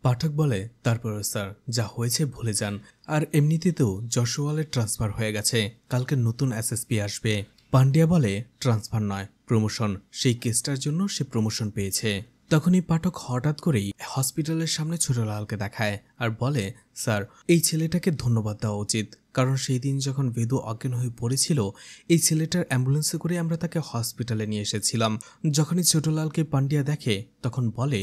পাঠক বলে তারপর স্যার যা হয়েছে ভুলে যান, আর এমনিতেও যশোওয়ালের ট্রান্সফার হয়ে গেছে, কালকে নতুন এসএসপি আসবে। পান্ডিয়া বলে ট্রান্সফার নয়, প্রমোশন, সেই কেসটার জন্য সে প্রমোশন পেয়েছে। তখনই পাঠক হঠাৎ করেই হসপিটালের সামনে ছোটলালকে দেখায় আর বলে স্যার এই ছেলেটাকে ধন্যবাদ দেওয়া উচিত, কারণ সেই দিন যখন বেদু অজ্ঞান হয়ে পড়েছিল এই ছেলেটার অ্যাম্বুলেন্সে করে আমরা তাকে হসপিটালে নিয়ে এসেছিলাম। যখনই ছোটলালকে পান্ডিয়া দেখে তখন বলে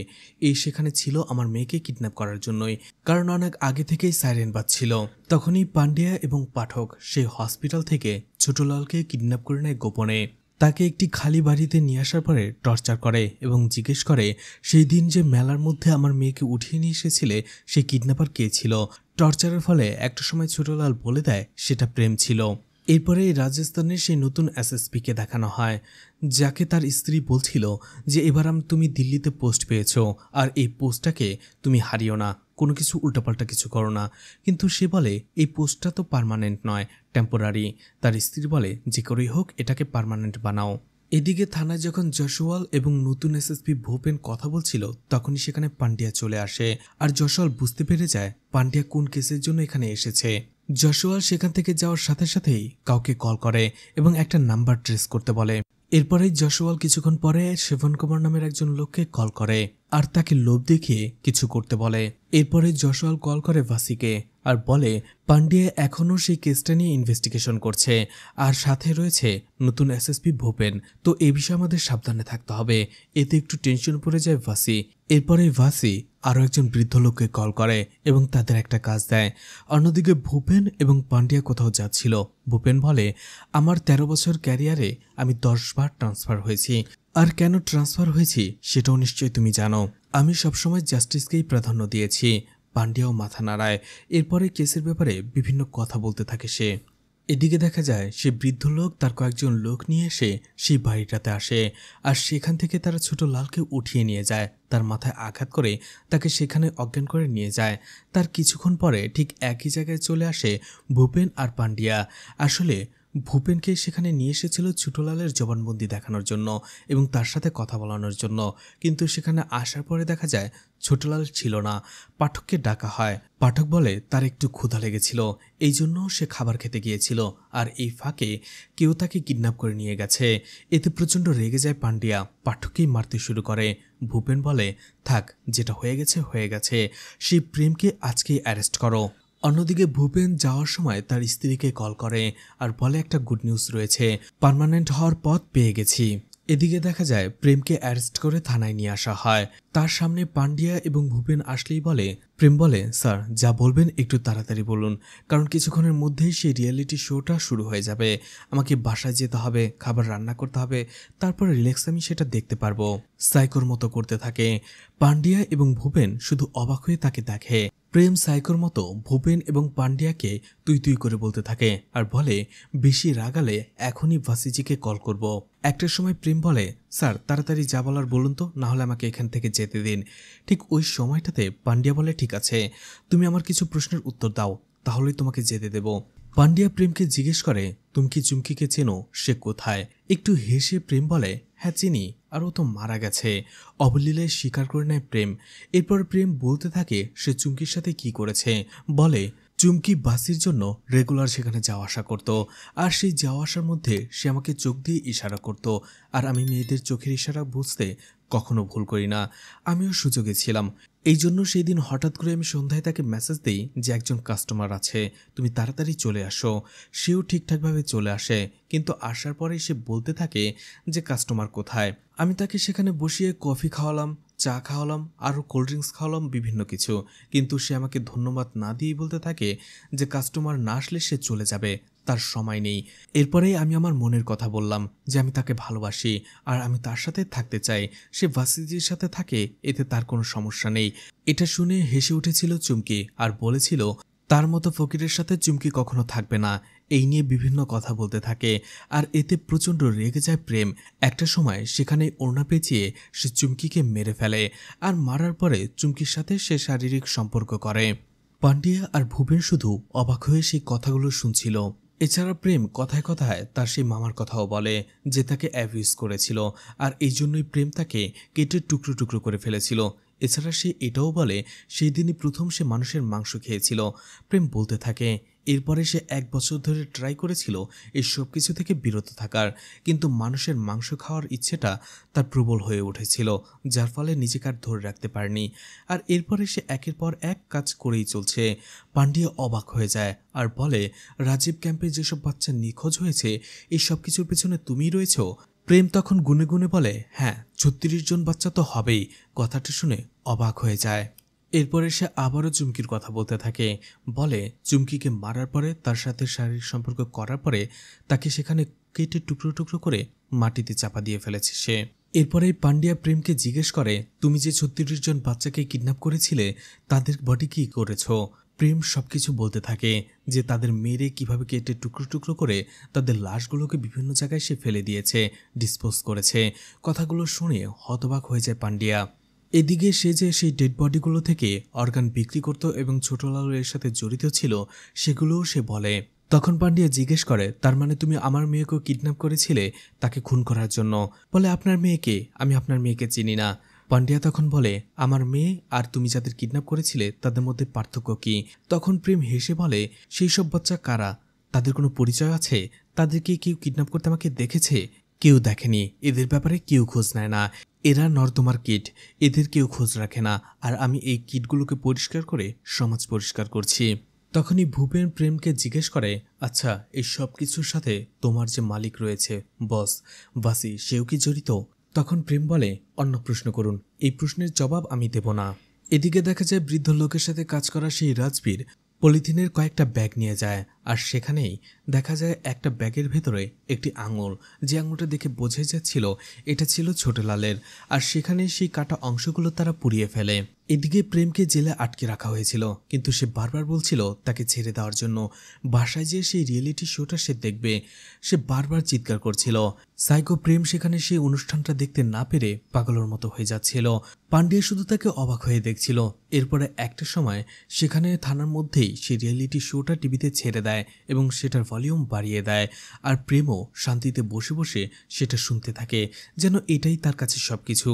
এই সেখানে ছিল আমার মেয়েকে কিডন্যাপ করার জন্যই, কারণ অনেক আগে থেকেই সাইরেন বাজছিল। তখনই পান্ডিয়া এবং পাঠক সেই হসপিটাল থেকে ছোটলালকে কিডন্যাপ করে নেয় গোপনে। তাকে একটি খালি বাড়িতে নিয়ে আসার পরে টর্চার করে এবং জিজ্ঞেস করে সেই দিন যে মেলার মধ্যে আমার মেয়েকে উঠিয়ে নিয়ে এসেছিলে সেই কিডন্যাপার কে ছিল। টর্চারের ফলে একটা সময় ছোটলাল বলে দেয় সেটা প্রেম ছিল। এরপরে রাজস্থানের সেই নতুন এসএসপিকে দেখানো হয়, যাকে তার স্ত্রী বলছিল যে এবার তুমি দিল্লিতে পোস্ট পেয়েছো আর এই পোস্টটাকে তুমি হারিও না, কোনো কিছু উল্টাপাল্টা কিছু করো না। কিন্তু সে বলে এই পোস্টটা তো পার্মানেন্ট নয়, টেম্পোরারি। তার স্ত্রী বলে যে করেই হোক এটাকে পার্মানেন্ট বানাও। এদিকে থানায় যখন যশোয়াল এবং নতুন এসএসপি ভূপেন কথা বলছিল তখনই সেখানে পান্ডিয়া চলে আসে, আর যশোয়াল বুঝতে পেরে যায় পান্ডিয়া কোন কেসের জন্য এখানে এসেছে। যশোয়াল সেখান থেকে যাওয়ার সাথে সাথেই কাউকে কল করে এবং একটা নাম্বার ট্রেস করতে বলে। এরপরেই যশোয়াল কিছুক্ষণ পরে সেভন কুমার নামের একজন লোককে কল করে আর তাকে লোভ দেখিয়ে কিছু করতে বলে। এরপরে যশোয়াল কল করে ভাসিকে আর বলে পান্ডিয়া এখনও সেই কেসটা নিয়ে ইনভেস্টিগেশন করছে, আর সাথে রয়েছে নতুন এসএসপি ভূপেন, তো এ বিষয়ে আমাদের সাবধানে থাকতে হবে। এতে একটু টেনশন পড়ে যায় ভাসি। এরপরে ভাসি আরও একজন বৃদ্ধ লোককে কল করে এবং তাদের একটা কাজ দেয়। অন্যদিকে ভূপেন এবং পান্ডিয়া কোথাও যাচ্ছিল। ভূপেন বলে আমার 13 বছর ক্যারিয়ারে আমি 10 বার ট্রান্সফার হয়েছি, আর কেন ট্রান্সফার হয়েছি সেটাও নিশ্চয়ই তুমি জানো। আমি সবসময় জাস্টিসকেই প্রাধান্য দিয়েছি। পান্ডিয়াও মাথা নাড়ায়। এরপরে কেসের ব্যাপারে বিভিন্ন কথা বলতে থাকে সে। এদিকে দেখা যায় সে বৃদ্ধ লোক তার কয়েকজন লোক নিয়ে এসে সেই বাড়িটাতে আসে, আর সেখান থেকে তারা ছোট লালকে উঠিয়ে নিয়ে যায়, তার মাথায় আঘাত করে তাকে সেখানে অজ্ঞান করে নিয়ে যায়। তার কিছুক্ষণ পরে ঠিক একই জায়গায় চলে আসে ভূপেন আর পান্ডিয়া। আসলে ভূপেনকে সেখানে নিয়ে এসেছিল ছোটলালের জবানবন্দি দেখানোর জন্য এবং তার সাথে কথা বলানোর জন্য, কিন্তু সেখানে আসার পরে দেখা যায় ছোটলাল ছিল না। পাঠককে ডাকা হয়। পাঠক বলে তার একটু ক্ষুধা লেগেছিল, এই জন্য সে খাবার খেতে গিয়েছিল, আর এই ফাঁকে কেউ তাকে কিডন্যাপ করে নিয়ে গেছে। এতে প্রচণ্ড রেগে যায় পান্ডিয়া, পাঠককেই মারতে শুরু করে। ভূপেন বলে, থাক, যেটা হয়ে গেছে হয়ে গেছে, সেই প্রেমকে আজকেই অ্যারেস্ট করো। অন্যদিকে ভূপেন যাওয়ার সময় তার স্ত্রীকে কল করে আর বলে একটা গুড নিউজ রয়েছে, পার্মানেন্ট হওয়ার পথ পেয়ে গেছি। এদিকে দেখা যায় প্রেমকে অ্যারেস্ট করে থানায় নিয়ে আসা হয়। তার সামনে পান্ডিয়া এবং ভূপেন আসলেই প্রেম বলে, স্যার যা বলবেন একটু তাড়াতাড়ি বলুন, কারণ কিছুক্ষণের মধ্যেই সেই রিয়েলিটি শোটা শুরু হয়ে যাবে। আমাকে বাসায় যেতে হবে, খাবার রান্না করতে হবে, তারপরে রিল্যাক্স আমি সেটা দেখতে পারবো। সাইকোর মতো করতে থাকে। পান্ডিয়া এবং ভূপেন শুধু অবাক হয়ে তাকে দেখে। প্রেম সাইকোর মতো ভূপেন এবং পান্ডিয়াকে তুই তুই করে বলতে থাকে আর বলে, বেশি রাগালে এখনই ভাসিজিকে কল করব। একটা সময় প্রেম বলে, স্যার তাড়াতাড়ি যা বলার বলুন তো, না হলে আমাকে এখান থেকে যেতে দিন। ঠিক ওই সময়টাতে পান্ডিয়া বলে, ঠিক আছে, তুমি আমার কিছু প্রশ্নের উত্তর দাও, তাহলেই তোমাকে যেতে দেব। পান্ডিয়া প্রেমকে জিজ্ঞেস করে, তুমি কি চুমকিকে চেনো, সে কোথায়? একটু হেসে প্রেম বলে, হ্যাঁ চিনি, আর ও তো মারা গেছে। অবলীলায় স্বীকার করে নেয় প্রেম। এরপর প্রেম বলতে থাকে সে চুমকির সাথে কি করেছে। বলে, চুমকি বাসির জন্য রেগুলার সেখানে যাওয়া আসা করতো, আর সেই যাওয়া আসার মধ্যে সে আমাকে চোখ দিয়ে ইশারা করত, আর আমি মেয়েদের চোখের ইশারা বুঝতে কখনো ভুল করি না। আমিও সুযোগে ছিলাম, এই জন্য সেই দিন হঠাৎ করে আমি সন্ধ্যায় তাকে মেসেজ দিই যে একজন কাস্টমার আছে, তুমি তাড়াতাড়ি চলে আসো। সেও ঠিকঠাকভাবে চলে আসে, কিন্তু আসার পরেই সে বলতে থাকে যে কাস্টমার কোথায়। আমি তাকে সেখানে বসিয়ে কফি খাওয়ালাম, চা খাওয়ালাম, আরও কোল্ড ড্রিঙ্কস খাওয়ালাম, বিভিন্ন কিছু, কিন্তু সে আমাকে ধন্যবাদ না দিয়েই বলতে থাকে যে কাস্টমার না আসলে সে চলে যাবে, তার সময় নেই। এরপরেই আমি আমার মনের কথা বললাম যে আমি তাকে ভালোবাসি আর আমি তার সাথে থাকতে চাই, সে ভাসিজির সাথে থাকে, এতে তার কোনো সমস্যা নেই। এটা শুনে হেসে উঠেছিল চুমকি আর বলেছিল তার মতো ফকিরের সাথে চুমকি কখনো থাকবে না। এই নিয়ে বিভিন্ন কথা বলতে থাকে আর এতে প্রচণ্ড রেগে যায় প্রেম। একটা সময় সেখানে ওড়না পেঁচিয়ে সে চুমকিকে মেরে ফেলে, আর মারার পরে চুমকির সাথে সে শারীরিক সম্পর্ক করে। পান্ডিয়া আর ভূপেন শুধু অবাক হয়ে সেই কথাগুলো শুনছিল। এছাড়া প্রেম কথায় কথায় তার সেই মামার কথাও বলে যে তাকে অ্যাবিউজ করেছিল, আর এই জন্যই প্রেম তাকে কেটে টুকরো টুকরো করে ফেলেছিল। এছাড়া সে এটাও বলে সেই দিনই প্রথম সে মানুষের মাংস খেয়েছিল। প্রেম বলতে থাকে এরপরে সে 1 বছর ধরে ট্রাই করেছিল এই সব কিছু থেকে বিরত থাকার, কিন্তু মানুষের মাংস খাওয়ার ইচ্ছেটা তার প্রবল হয়ে উঠেছিল, যার ফলে নিজেকে আর ধরে রাখতে পারেনি। আর এরপরে সে একের পর এক কাজ করেই চলছে। পান্ডিয়া অবাক হয়ে যায় আর বলে, রাজীব ক্যাম্পে যেসব বাচ্চা নিখোঁজ হয়েছে এই সব কিছুর পেছনে তুমিই রয়েছো? প্রেম তখন গুনে গুনে বলে, হ্যাঁ 36 জন বাচ্চা তো হবেই। কথাটা শুনে অবাক হয়ে যায়। এরপরে সে আবারও চুমকির কথা বলতে থাকে, বলে চুমকিকে মারার পরে তার সাথে শারীরিক সম্পর্ক করার পরে তাকে সেখানে কেটে টুকরো টুকরো করে মাটিতে চাপা দিয়ে ফেলেছে সে। এরপরে পান্ডিয়া প্রেমকে জিজ্ঞেস করে, তুমি যে 36 জন বাচ্চাকে কিডন্যাপ করেছিলে তাদের বডি কি করেছো? প্রেম সবকিছু বলতে থাকে যে তাদের মেরে কিভাবে কেটে টুকরো টুকরো করে তাদের লাশগুলোকে বিভিন্ন জায়গায় সে ফেলে দিয়েছে, ডিসপোজ করেছে। কথাগুলো শুনে হতবাক হয়ে যায় পান্ডিয়া। এদিকে সে যে সেই ডেড বডিগুলো থেকে অর্গান বিক্রি করত এবং ছোটলাল এর সাথে জড়িত ছিল সেগুলোও সে বলে। তখন পান্ডিয়া জিজ্ঞেস করে, তার মানে তুমি আমার মেয়েকেও কিডন্যাপ করেছিলে তাকে খুন করার জন্য? বলে, আপনার মেয়েকে? আমি আপনার মেয়েকে চিনি না। পান্ডিয়া তখন বলে, আমার মেয়ে আর তুমি যাদের কিডন্যাপ করেছিলে তাদের মধ্যে পার্থক্য কি? তখন প্রেম হেসে বলে, সেই সব বাচ্চা কারা? তাদের কোনো পরিচয় আছে? তাদেরকে কেউ কিডন্যাপ করতে আমাকে দেখেছে? কেউ দেখেনি। এদের ব্যাপারে কেউ খোঁজ নেয় না। এরা নর্দমার কিট, এদের কেউ খোঁজ রাখে না, আর আমি এই কিটগুলোকে পরিষ্কার করে সমাজ পরিষ্কার করছি। তখনই ভূপেন প্রেমকে জিজ্ঞেস করে, আচ্ছা এই সব কিছুর সাথে তোমার যে মালিক রয়েছে, বস বাসি, সেও কি জড়িত? তখন প্রেম বলে, অন্য প্রশ্ন করুন, এই প্রশ্নের জবাব আমি দেব না। এদিকে দেখা যায় বৃদ্ধ লোকের সাথে কাজ করা সেই রাজবীর পলিথিনের কয়েকটা ব্যাগ নিয়ে যায়, আর সেখানেই দেখা যায় একটা ব্যাগের ভেতরে একটি আঙুল, যে আঙুলটা দেখে বোঝা যাচ্ছিল এটা ছিল ছোটলালের, আর সেখানে সেই কাটা অংশগুলো তারা পুড়িয়ে ফেলে। এদিকে প্রেমকে জেলে আটকে রাখা হয়েছিল, কিন্তু সে বারবার বলছিল তাকে ছেড়ে দেওয়ার জন্য, বাসায় যেয়ে সেই রিয়েলিটি শোটা সে দেখবে। সে বারবার চিৎকার করছিল। সাইকো প্রেম সেখানে সেই অনুষ্ঠানটা দেখতে না পেরে পাগলের মতো হয়ে যাচ্ছিল। পান্ডিয়া শুধু তাকে অবাক হয়ে দেখছিল। এরপরে একটা সময় সেখানে থানার মধ্যেই সেই রিয়েলিটি শোটা টিভিতে ছেড়ে দেয়। দেয় এবং সেটার ভলিউম বাড়িয়ে দেয়। আর প্রেমও শান্তিতে বসে বসে সেটা শুনতে থাকে, যেন এটাই তার কাছে সবকিছু।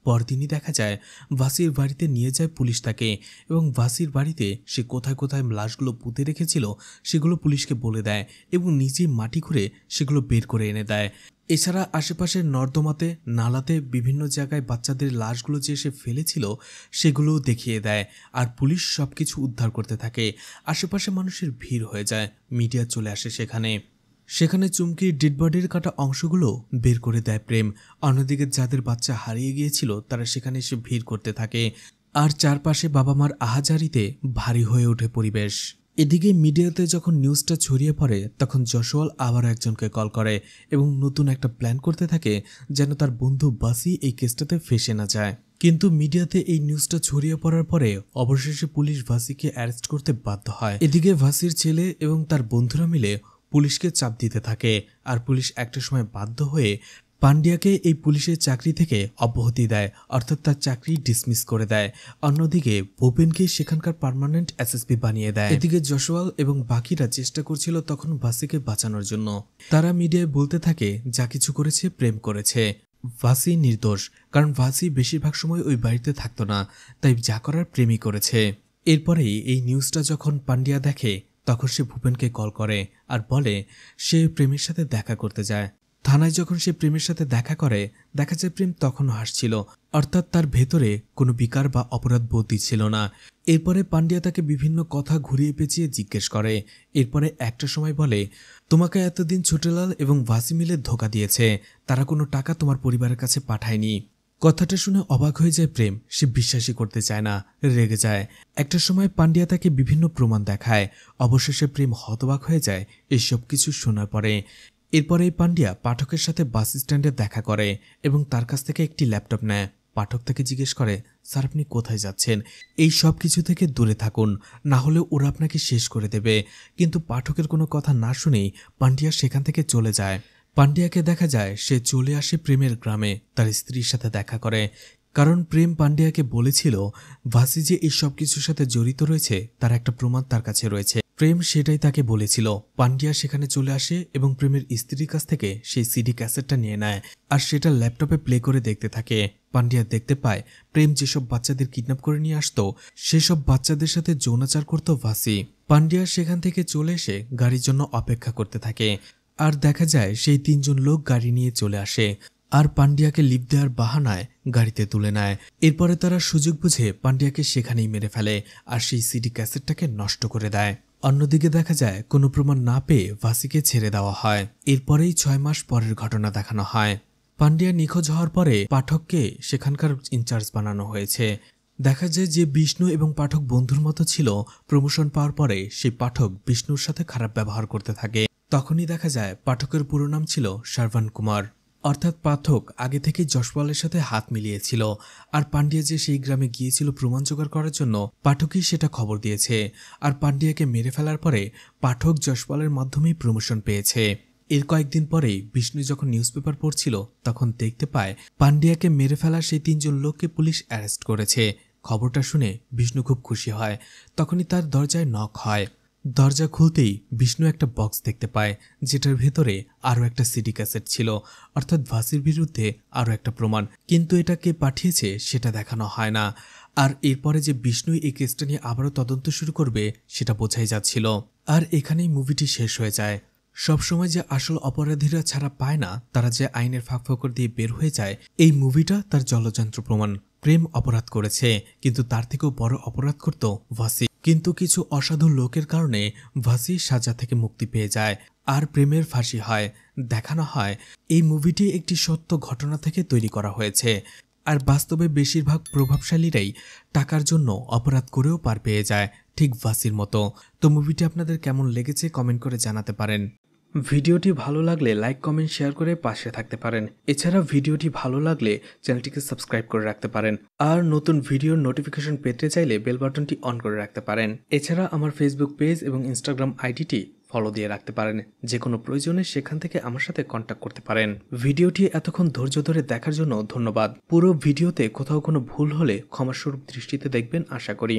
পরদিনই দেখা যায় ভাসির বাড়িতে নিয়ে যায় পুলিশ তাকে, এবং ভাসির বাড়িতে সে কোথায় কোথায় লাশগুলো পুঁতে রেখেছিল সেগুলো পুলিশকে বলে দেয় এবং নিজেই মাটি খুঁড়ে সেগুলো বের করে এনে দেয়। এছাড়া আশেপাশের নর্দমাতে, নালাতে বিভিন্ন জায়গায় বাচ্চাদের লাশগুলো যে সে ফেলেছিল সেগুলোও দেখিয়ে দেয়। আর পুলিশ সবকিছু উদ্ধার করতে থাকে। আশেপাশে মানুষের ভিড় হয়ে যায়, মিডিয়া চলে আসে সেখানে চুমকির ডেড বডির কাটা অংশগুলো বের করে দেয় প্রেম। অন্যদিকে যাদের বাচ্চা হারিয়ে গিয়েছিল তারা সেখানে এসে ভিড় করতে থাকে, আর চারপাশে বাবা মার আহাজারিতে ভারী হয়ে ওঠে পরিবেশ। এদিকে মিডিয়াতে যখন নিউজটা ছড়িয়ে পড়ে তখন জশওয়াল আবার একজনকে কল করে এবং নতুন একটা প্ল্যান করতে থাকে যেন তার বন্ধু বাসি এই কেসটাতে ফেসে না যায়। কিন্তু মিডিয়াতে এই নিউজটা ছড়িয়ে পড়ার পরে অবশেষে পুলিশ ভাসিকে অ্যারেস্ট করতে বাধ্য হয়। এদিকে ভাসির ছেলে এবং তার বন্ধুরা মিলে পুলিশকে চাপ দিতে থাকে, আর পুলিশ একটা সময় বাধ্য হয়ে পান্ডিয়াকে এই পুলিশের চাকরি থেকে অব্যাহতি দেয়, অর্থাৎ তার চাকরি ডিসমিস করে দেয়। অন্যদিকে ভূপেনকে সেখানকার পার্মানেন্ট এসএসপি বানিয়ে দেয়। এদিকে জশওয়াল এবং বাকিরা চেষ্টা করছিল তখন ভাসিকে বাঁচানোর জন্য। তারা মিডিয়ায় বলতে থাকে যা কিছু করেছে প্রেম করেছে, ভাসি নির্দোষ, কারণ ভাসি বেশিরভাগ সময় ওই বাড়িতে থাকতো না, তাই যা করার প্রেমই করেছে। এরপরেই এই নিউজটা যখন পান্ডিয়া দেখে তখন সে ভূপেনকে কল করে আর বলে সে প্রেমের সাথে দেখা করতে যায়। থানায় যখন সে প্রেমের সাথে দেখা করে দেখা যায় প্রেম তখনও হাসছিল, অর্থাৎ তার ভেতরে কোনো বিকার বা অপরাধ বোধই ছিল না। এরপরে পান্ডিয়া তাকে বিভিন্ন কথা ঘুরিয়ে পেঁচিয়ে জিজ্ঞেস করে। এরপরে একটা সময় বলে তোমাকে এতদিন ছোটলাল এবং ভাসি মিলে ধোঁকা দিয়েছে, তারা কোনো টাকা তোমার পরিবারের কাছে পাঠায়নি। কথাটা শুনে অবাক হয়ে যায় প্রেম, সে বিশ্বাসই করতে চায় না, রেগে যায়। একটা সময় পান্ডিয়া তাকে বিভিন্ন প্রমাণ দেখায়। অবশেষে প্রেম হতবাক হয়ে যায় এসব কিছু শোনার পরে। এরপরে পান্ডিয়া পাঠকের সাথে বাস স্ট্যান্ডে দেখা করে এবং তার কাছ থেকে একটি ল্যাপটপ নেয়। পাঠক তাকে জিজ্ঞেস করে স্যার আপনি কোথায় যাচ্ছেন, এই সব কিছু থেকে দূরে থাকুন, না হলে ওরা আপনাকে শেষ করে দেবে। কিন্তু পাঠকের কোনো কথা না শুনেই পান্ডিয়া সেখান থেকে চলে যায়। পান্ডিয়াকে দেখা যায় সে চলে আসে প্রেমের গ্রামে, তার স্ত্রীর সাথে দেখা করে, কারণ প্রেম পান্ডিয়াকে বলেছিল ভাসি যে এই সব কিছুর সাথে জড়িত রয়েছে তার একটা প্রমাণ তার কাছে রয়েছে। প্রেম সেটাই তাকে বলেছিল। পান্ডিয়া সেখানে চলে আসে এবং প্রেমের স্ত্রীর কাছ থেকে সেই সিডি ক্যাসেটটা নিয়ে নেয় আর সেটা ল্যাপটপে প্লে করে দেখতে থাকে। পান্ডিয়া দেখতে পায় প্রেম যেসব বাচ্চাদের কিডন্যাপ করে নিয়ে আসতো সেসব বাচ্চাদের সাথে যৌনাচার করত ভাসি। পান্ডিয়া সেখান থেকে চলে এসে গাড়ির জন্য অপেক্ষা করতে থাকে, আর দেখা যায় সেই তিনজন লোক গাড়ি নিয়ে চলে আসে আর পান্ডিয়াকে লিফট দেওয়ার বাহানায় গাড়িতে তুলে নেয়। এরপরে তারা সুযোগ বুঝে পান্ডিয়াকে সেখানেই মেরে ফেলে আর সেই সিডি ক্যাসেটটাকে নষ্ট করে দেয়। অন্যদিকে দেখা যায় কোনো প্রমাণ না পেয়ে ভাসিকে ছেড়ে দেওয়া হয়। এরপরেই 6 মাস পরের ঘটনা দেখানো হয়। পান্ডিয়া নিখোঁজ হওয়ার পরে পাঠককে সেখানকার ইনচার্জ বানানো হয়েছে। দেখা যায় যে বিষ্ণু এবং পাঠক বন্ধুর মতো ছিল, প্রমোশন পাওয়ার পরে সেই পাঠক বিষ্ণুর সাথে খারাপ ব্যবহার করতে থাকে। তখনই দেখা যায় পাঠকের পুরো নাম ছিল শ্রাবণ কুমার, অর্থাৎ পাঠক আগে থেকে জশওয়ালের সাথে হাত মিলিয়েছিল। আর পান্ডিয়া যে সেই গ্রামে গিয়েছিল প্রমাণ জোগাড় করার জন্য পাঠকই সেটা খবর দিয়েছে। আর পান্ডিয়াকে মেরে ফেলার পরে পাঠক জশওয়ালের মাধ্যমেই প্রমোশন পেয়েছে। এর কয়েকদিন পরেই বিষ্ণু যখন নিউজ পেপার পড়ছিল তখন দেখতে পায় পান্ডিয়াকে মেরে ফেলার সেই 3 জন লোককে পুলিশ অ্যারেস্ট করেছে। খবরটা শুনে বিষ্ণু খুব খুশি হয়। তখনই তার দরজায় নক হয়। দরজা খুলতেই বিষ্ণু একটা বক্স দেখতে পায় যেটার ভেতরে আরও একটা সিডি ক্যাসেট ছিল, অর্থাৎ ভাসির বিরুদ্ধে আরও একটা প্রমাণ। কিন্তু এটা কে পাঠিয়েছে সেটা দেখানো হয় না। আর এরপরে যে বিষ্ণু এই কেসটা নিয়ে আবারও তদন্ত শুরু করবে সেটা বোঝাই যাচ্ছিল। আর এখানেই মুভিটি শেষ হয়ে যায়। সবসময় যে আসল অপরাধীরা ছাড়া পায় না, তারা যে আইনের ফাঁকফোকর দিয়ে বের হয়ে যায়, এই মুভিটা তার জলযন্ত্র প্রমাণ। প্রেম অপরাধ করেছে, কিন্তু তার থেকেও বড় অপরাধ করত ভাসি। কিন্তু কিছু অসাধু লোকের কারণে ভাসি সাজা থেকে মুক্তি পেয়ে যায় আর প্রেমের ফাঁসি হয়। দেখানো হয় এই মুভিটি একটি সত্য ঘটনা থেকে তৈরি করা হয়েছে। আর বাস্তবে বেশিরভাগ প্রভাবশালীরাই টাকার জন্য অপরাধ করেও পার পেয়ে যায়, ঠিক ভাসির মতো। তো মুভিটি আপনাদের কেমন লেগেছে কমেন্ট করে জানাতে পারেন। ভিডিওটি ভালো লাগলে লাইক কমেন্ট শেয়ার করে পাশে থাকতে পারেন। এছাড়া ভিডিওটি ভালো লাগলে চ্যানেলটিকে সাবস্ক্রাইব করে রাখতে পারেন। আর নতুন ভিডিওর নোটিফিকেশন পেতে চাইলে বেল বাটনটি অন করে রাখতে পারেন। এছাড়া আমার ফেসবুক পেজ এবং ইনস্টাগ্রাম আইডিটি ফলো দিয়ে রাখতে পারেন। যে কোনো প্রয়োজনে সেখান থেকে আমার সাথে কন্ট্যাক্ট করতে পারেন। ভিডিওটি এতক্ষণ ধৈর্য ধরে দেখার জন্য ধন্যবাদ। পুরো ভিডিওতে কোথাও কোনো ভুল হলে ক্ষমাস্বরূপ দৃষ্টিতে দেখবেন আশা করি।